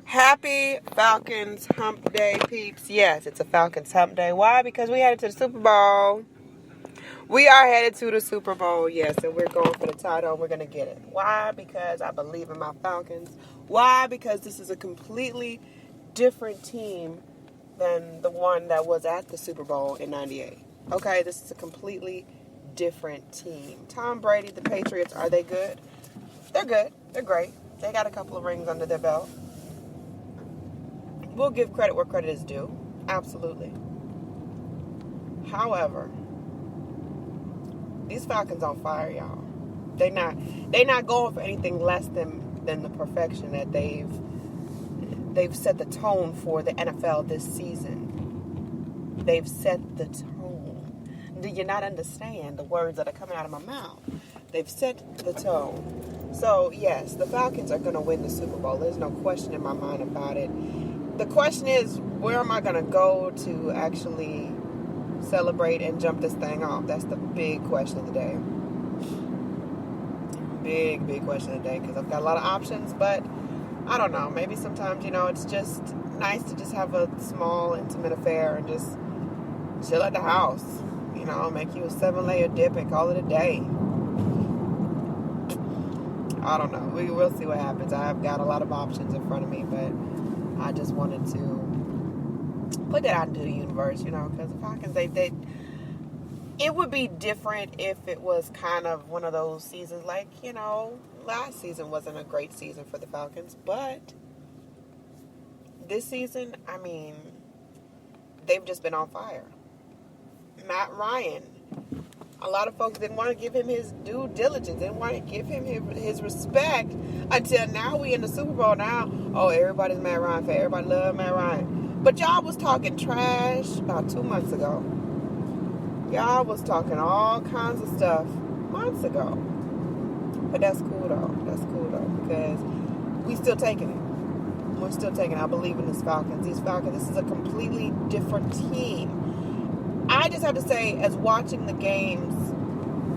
Happy Falcons Hump Day, peeps. Yes, it's a Falcons Hump Day. Why? Because we headed to the Super Bowl. We are headed to the Super Bowl, yes, and we're going for the title, and we're going to get it. Why? Because I believe in my Falcons. Why? Because this is a completely different team than the one that was at the Super Bowl in 98. Okay, this is a completely different team. Tom Brady, the Patriots, are they good? They're good. They're great. They got a couple of rings under their belt. We'll give credit where credit is due. Absolutely. However, these Falcons on fire, y'all. They not going for anything less than the perfection that they've set the tone for the NFL this season. They've set the tone. Do you not understand the words that are coming out of my mouth? They've set the tone. So, yes, the Falcons are going to win the Super Bowl. There's no question in my mind about it. The question is, where am I going to go to actually celebrate and jump this thing off? That's the big question of the day. Big question of the day, because I've got a lot of options, but I don't know. Maybe sometimes, it's just nice to just have a small, intimate affair and just chill at the house. Make you a 7-layer dip and call it a day. I don't know. We will see what happens. I've got a lot of options in front of me, but I just wanted to put that out into the universe, because the Falcons, it would be different if it was kind of one of those seasons like, last season wasn't a great season for the Falcons, but this season, they've just been on fire. Matt Ryan, a lot of folks didn't want to give him his due diligence, didn't want to give him his respect until now we in the Super Bowl now. Oh, everybody's Matt Ryan fan. Everybody love Matt Ryan. But y'all was talking trash about 2 months ago. Y'all was talking all kinds of stuff months ago. But that's cool though. That's cool though, because we still taking it. We're still taking it. I believe in these Falcons. This is a completely different team. I just have to say, as watching the games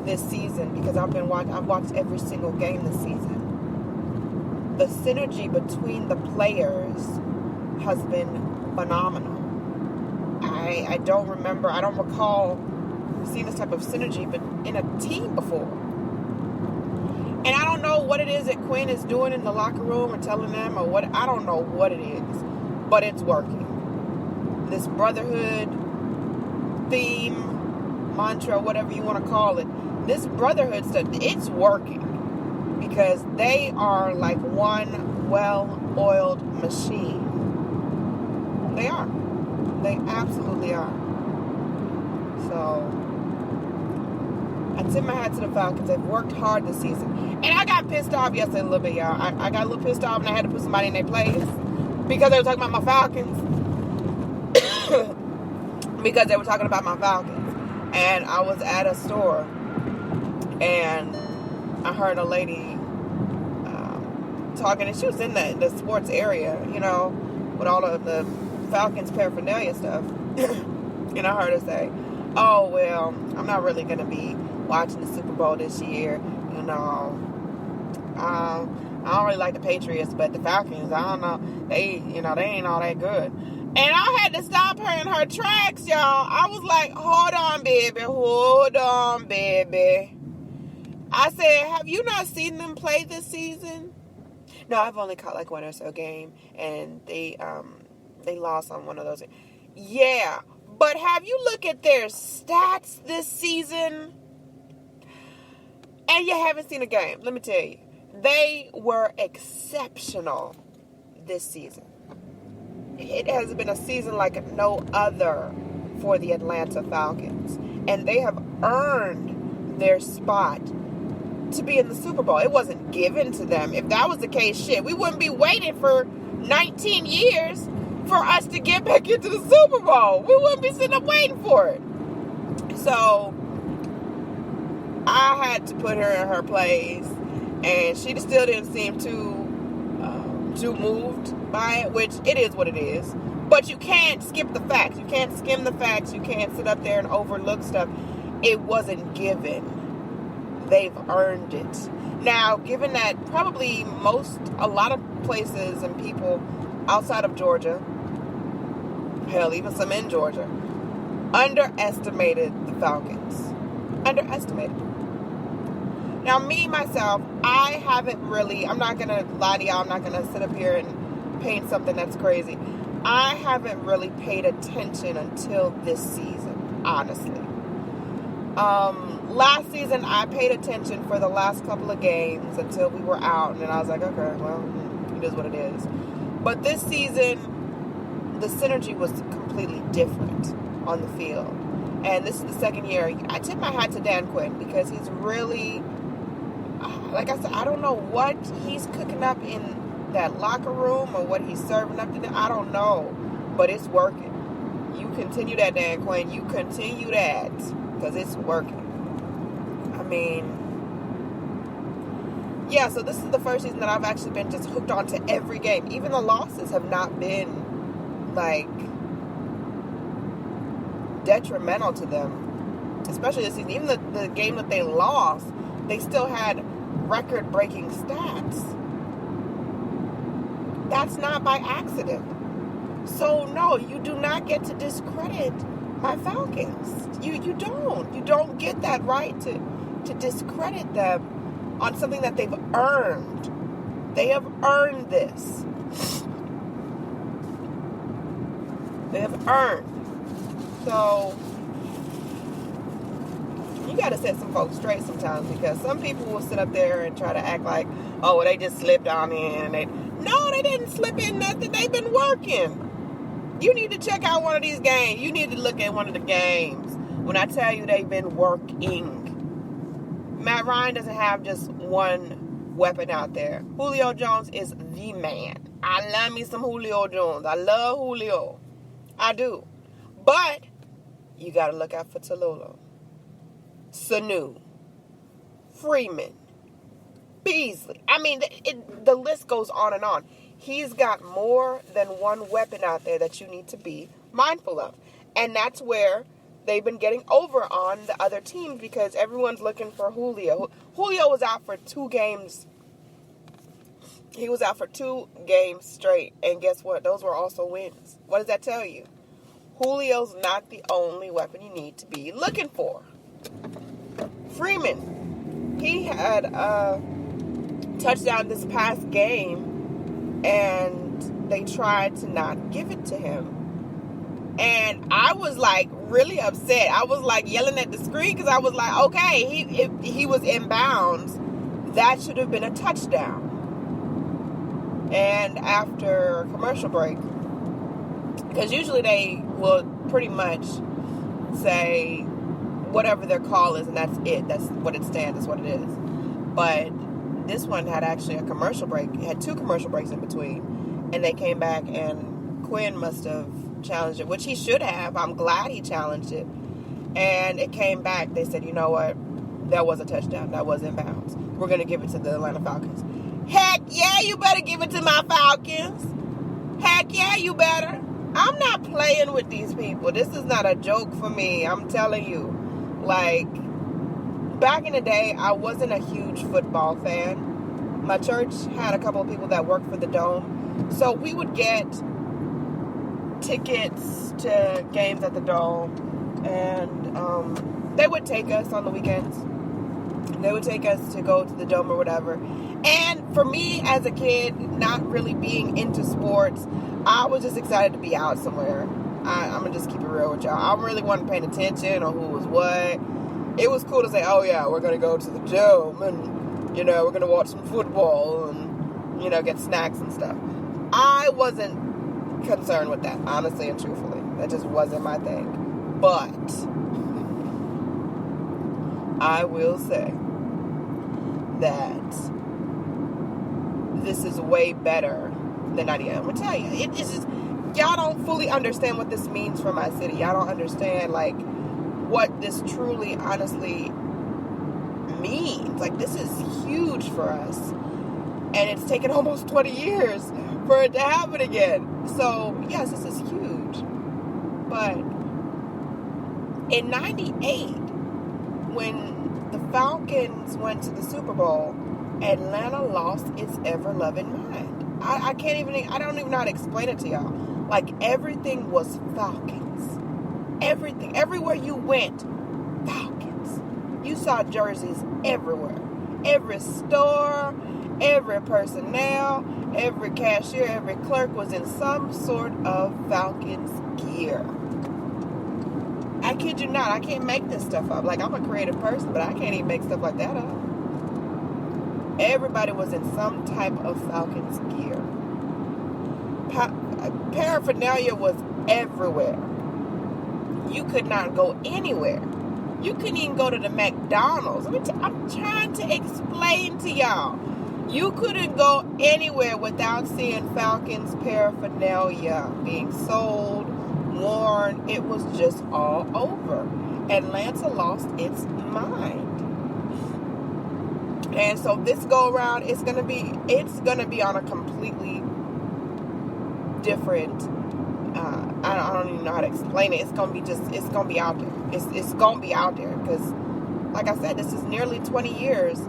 this season, because I've watched every single game this season, the synergy between the players has been phenomenal. I don't recall seeing this type of synergy but in a team before. And I don't know what it is that Quinn is doing in the locker room or telling them or what. I don't know what it is, but it's working. This brotherhood theme, mantra, whatever you want to call it, this brotherhood stuff, it's working because they are like one well-oiled machine. They are. They absolutely are. So, I tip my hat to the Falcons. They've worked hard this season. And I got pissed off yesterday a little bit, y'all. I got a little pissed off and I had to put somebody in their place because they were talking about my Falcons. Because they were talking about my Falcons. And I was at a store and I heard a lady talking, and she was in the sports area, with all of the Falcons paraphernalia stuff. And I heard her say, oh, well, I'm not really going to be watching the Super Bowl this year. I don't really like the Patriots, but the Falcons, I don't know. They ain't all that good. And I had to stop her in her tracks, y'all. I was like, hold on, baby. I said, have you not seen them play this season? No, I've only caught like one or so game, and they lost on one of those. Yeah, but have you looked at their stats this season? And you haven't seen a game. Let me tell you, they were exceptional this season. It has been a season like no other for the Atlanta Falcons. And they have earned their spot to be in the Super Bowl. It wasn't given to them. If that was the case, we wouldn't be waiting for 19 years for us to get back into the Super Bowl. We wouldn't be sitting up waiting for it. So, I had to put her in her place. And she still didn't seem too moved by it, which it is what it is. But you can't skip the facts. You can't skim the facts. You can't sit up there and overlook stuff. It wasn't given. They've earned it. Now, given that probably a lot of places and people outside of Georgia, hell, even some in Georgia, underestimated the Falcons. Underestimated. Now, me, myself, I haven't really, I'm not going to lie to y'all, I'm not going to sit up here and paint something that's crazy. I haven't really paid attention until this season, honestly. Last season, I paid attention for the last couple of games until we were out, and then I was like, okay, well, it is what it is. But this season, the synergy was completely different on the field. And this is the second year. I tip my hat to Dan Quinn because he's really, like I said, I don't know what he's cooking up in that locker room or what he's serving up to them. I don't know, but it's working. You continue that, Dan Quinn. You continue that because it's working. I mean, yeah, so this is the first season that I've actually been just hooked on to every game. Even the losses have not been, like, detrimental to them, especially this season. Even the game that they lost, they still had record-breaking stats. That's not by accident. So, no, you do not get to discredit my Falcons. You don't. You don't get that right to discredit them on something that they've earned. They have earned this. They have earned. So, you got to set some folks straight sometimes, because some people will sit up there and try to act like, oh, well, they just slipped on in. No, they didn't slip in nothing. They've been working. You need to check out one of these games. You need to look at one of the games when I tell you they've been working. Matt Ryan doesn't have just one weapon out there. Julio Jones is the man. I love me some Julio Jones. I love Julio. I do. But you got to look out for Tallulah, Sanu, Freeman, Beasley. I mean, the list goes on and on. He's got more than one weapon out there that you need to be mindful of. And that's where they've been getting over on the other teams, because everyone's looking for Julio. Julio was out for 2 games. He was out for 2 games straight. And guess what? Those were also wins. What does that tell you? Julio's not the only weapon you need to be looking for. Freeman, he had a touchdown this past game, and they tried to not give it to him. And I was like really upset. I was like yelling at the screen, because I was like, okay, if he was in bounds, that should have been a touchdown. And after commercial break, because usually they will pretty much say whatever their call is, and that's it. That's what it stands. That's what it is. But this one had actually a commercial break. It had 2 commercial breaks in between. And they came back, and Quinn must have challenged it, which he should have. I'm glad he challenged it. And it came back. They said, you know what? That was a touchdown. That was in bounds. We're going to give it to the Atlanta Falcons. Heck yeah, you better give it to my Falcons. Heck yeah, you better. I'm not playing with these people. This is not a joke for me. I'm telling you. Like, back in the day, I wasn't a huge football fan. My church had a couple of people that worked for the Dome. So we would get tickets to games at the Dome. And they would take us on the weekends. They would take us to go to the Dome or whatever. And for me, as a kid, not really being into sports, I was just excited to be out somewhere. I'm going to just keep it real with y'all. I really wasn't paying attention on who was what. It was cool to say, oh yeah, we're going to go to the Dome and, you know, we're going to watch some football and, you know, get snacks and stuff. I wasn't concerned with that, honestly and truthfully. That just wasn't my thing. But I will say that this is way better than I am. I'm going to tell you, it's just, y'all don't fully understand what this means for my city. Y'all don't understand, like, what this truly, honestly means. Like, this is huge for us. And it's taken almost 20 years for it to happen again. So, yes, this is huge. But in 98, when the Falcons went to the Super Bowl, Atlanta lost its ever-loving mind. I don't even know how to explain it to y'all. Like, everything was Falcons. Everything. Everywhere you went, Falcons. You saw jerseys everywhere. Every store, every personnel, every cashier, every clerk was in some sort of Falcons gear. I kid you not. I can't make this stuff up. Like, I'm a creative person, but I can't even make stuff like that up. Everybody was in some type of Falcons gear. Paraphernalia was everywhere. You could not go anywhere. You couldn't even go to the McDonald's. I'm trying to explain to y'all. You couldn't go anywhere without seeing Falcons paraphernalia being sold, worn. It was just all over. Atlanta lost its mind. And so this go around, it's gonna be on a completely different. I don't even know how to explain it. It's gonna be out there. It's gonna be out there because, like I said, this is nearly 20 years,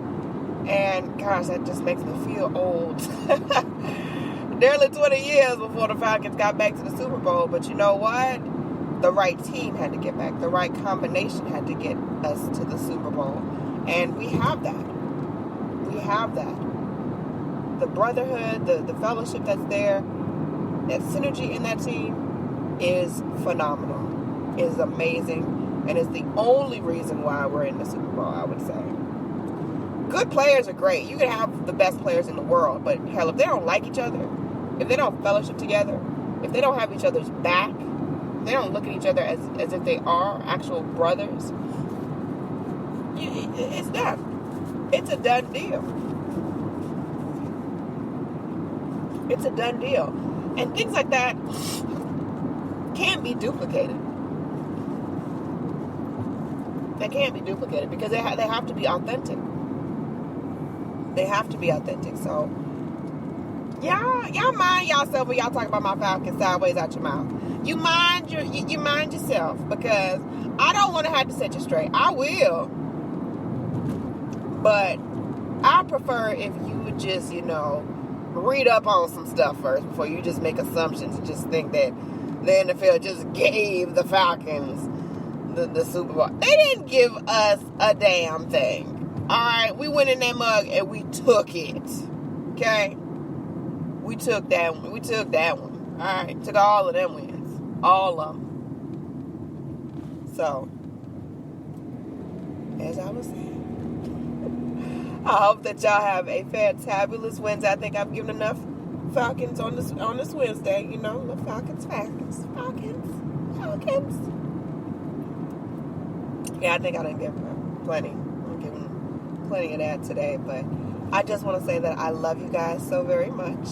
and gosh, that just makes me feel old. Nearly 20 years before the Falcons got back to the Super Bowl. But you know what? The right team had to get back. The right combination had to get us to the Super Bowl, and we have that. We have that. The brotherhood, the fellowship that's there, that synergy in that team is phenomenal, is amazing, and is the only reason why we're in the Super Bowl, I would say. Good players are great. You can have the best players in the world, but hell, if they don't like each other, if they don't fellowship together, if they don't have each other's back, if they don't look at each other as if they are actual brothers, it's done. It's a done deal. It's a done deal. And things like that can't be duplicated. They can't be duplicated because they have to be authentic. They have to be authentic. So, y'all mind yourself when y'all talk about my Falcons sideways out your mouth. You mind yourself, because I don't want to have to set you straight. I will. But I prefer if you would just, read up on some stuff first before you just make assumptions and just think that the NFL just gave the Falcons the Super Bowl. They didn't give us a damn thing. Alright, we went in that mug and we took it. Okay? We took that one. Alright, took all of them wins. All of them. So, as I was saying, I hope that y'all have a fantabulous Wednesday. I think I've given enough Falcons on this Wednesday. The Falcons. Yeah, I think I didn't give plenty. I'm giving plenty of that today. But I just want to say that I love you guys so very much.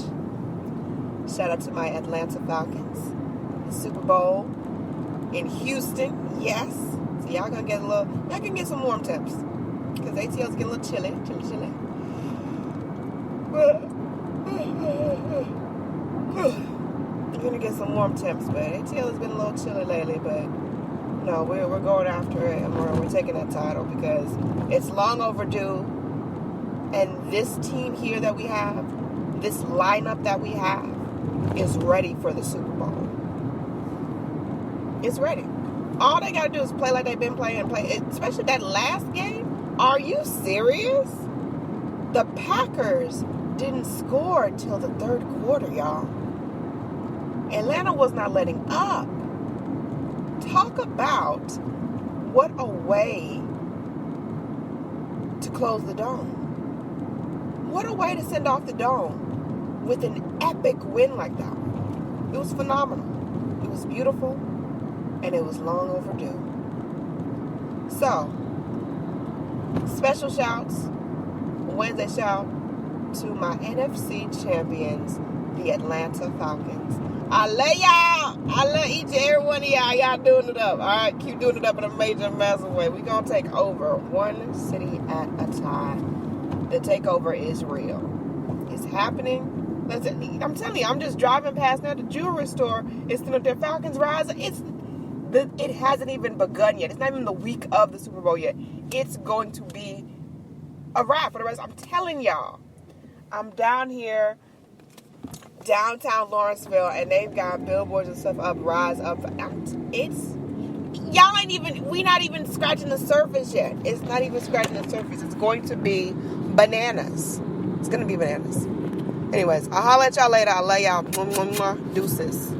Shout out to my Atlanta Falcons. Super Bowl in Houston. Yes. So y'all can get some warm temps. Because ATL's getting a little chilly. We're going to get some warm temps, but ATL has been a little chilly lately, but no, we're going after it, and we're taking that title because it's long overdue, and this team here that we have, this lineup that we have, is ready for the Super Bowl. It's ready. All they got to do is play like they've been playing, especially that last game. Are you serious? The Packers didn't score until the third quarter, y'all. Atlanta was not letting up. Talk about what a way to close the dome. What a way to send off the dome with an epic win like that. It was phenomenal. It was beautiful, and it was long overdue. So, special shouts, Wednesday shout to my NFC champions, the Atlanta Falcons. I love y'all. I love each and every one of y'all. Y'all doing it up. All right, keep doing it up in a major, massive way. We're going to take over one city at a time. The takeover is real. It's happening. Listen, I'm telling you, I'm just driving past now the jewelry store. It's the Falcons rising. It hasn't even begun yet. It's not even the week of the Super Bowl yet. It's going to be a wrap for the rest. I'm telling y'all. I'm down here downtown Lawrenceville, and they've got billboards and stuff up, rise up. Y'all ain't even, we not even scratching the surface yet. It's not even scratching the surface. It's going to be bananas. It's going to be bananas. Anyways, I'll holler at y'all later. I'll lay y'all. Deuces.